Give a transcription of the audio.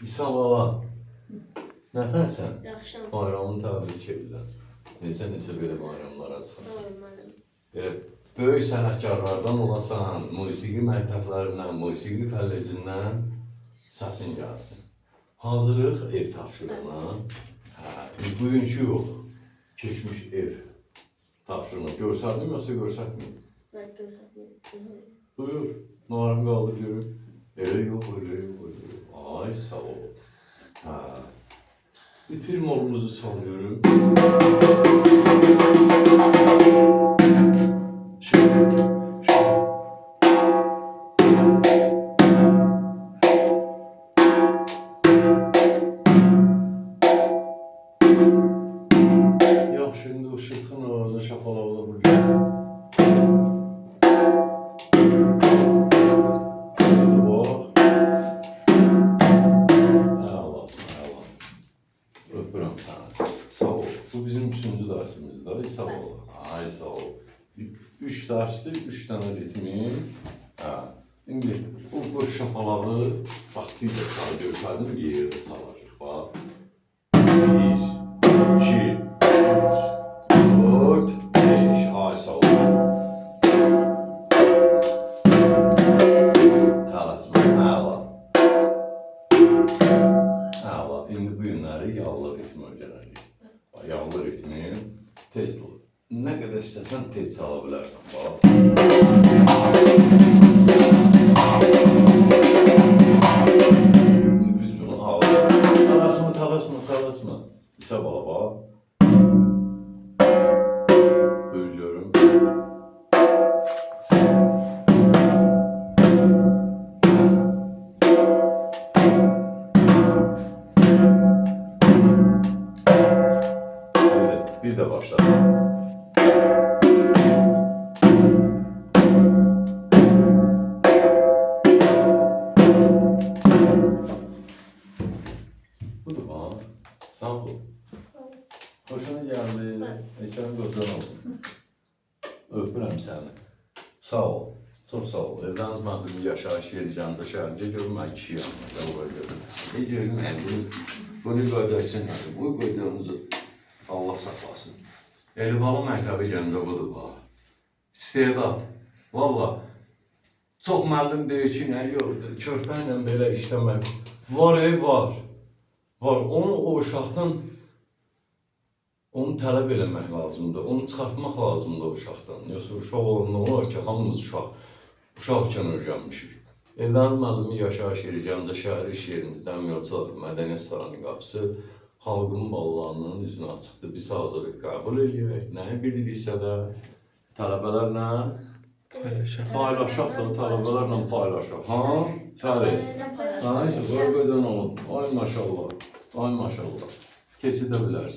İsa bala, nətərsən? Yaxşıyam. Bayramını təbrik edirlər. Necə belə bayramlara Sağ çıxırsan? olun müəllim. Belə böyük sənətkarlardan olasan, musiqi məktəblərindən, musiqi kollejindən səsin gəlsin. Hazırlıq ev tapşırığına, bugünkü yox, keçmiş ev tapşırığına görsətməyim, yoxsa görsətməyim? Ben göstermeyeyim. Buyur, numaramı qaldır görüm. Elə yox, elə yox, elə yox. Ay, sağ ol. Bitir molumuzu salıyorum. Yok şimdi ışıkın orada şapalavla bugün. Hadi bak. Allah. Öpürüm sana. Sağ ol. Bu bizim üçüncü dersimizde. Sağ ol. Ay sağ ol. 3 derste 3 tane ritmi. Şimdi bu şapalağı bak bir de sağ gösterdim bir yerde salacak. Bak. 1, 2, 3, 4, 5. Ay sağ ol. Tələsmə. Əla. İndi bu günləri yağlı ritmi öyrənəcəyik. Yağlı ritmi tez olur. Nə qədər istəsən tez sala bilərsən. Biz bunu alırıq. Tələsmə. İsə bala bax. Bölüyorum. Bir de başladı. Budur bana. Sağ ol. Hoşuna geldi. Eşyanın gözden olsun. Öpürəm səni. Sağ ol. Çok sağ ol. Evdən mənim yaşayış yeri Cənuda şəhərində görüm, mən kişiyəm. Görüm, bunu qoydaysın. Bu qoyduğumuzu Allah saklasın. Elibala məktəbi gəndə budur bax. İstedad. Valla. Çox müəllim deyir ki, nə yox, körpə ilə belə işləmək. Var, var. Var. Onu o uşaqdan onu tələb eləmək lazımdır. Onu çıxartmaq lazımdır o uşaqdan. Yoxsa uşaq olanda olar ki, hamımız uşaqkən öyrənmişik. Eldən müəllimi yaşayış yeri Gəncə şəhəri iş yerimizdən Miyolçalar Mədəniyyət Sarayının qapısı xalqın balalarının üzünə açıqdır. Biz hazırlıq qəbul edirik. Nəyi biliriksə də tələbələrlə paylaşaq da, tələbələrlə paylaşaq. Ha? Fəri. Ha, işte böyle olun. Ay maşallah. Ay maşallah. Kesidə bilərsən.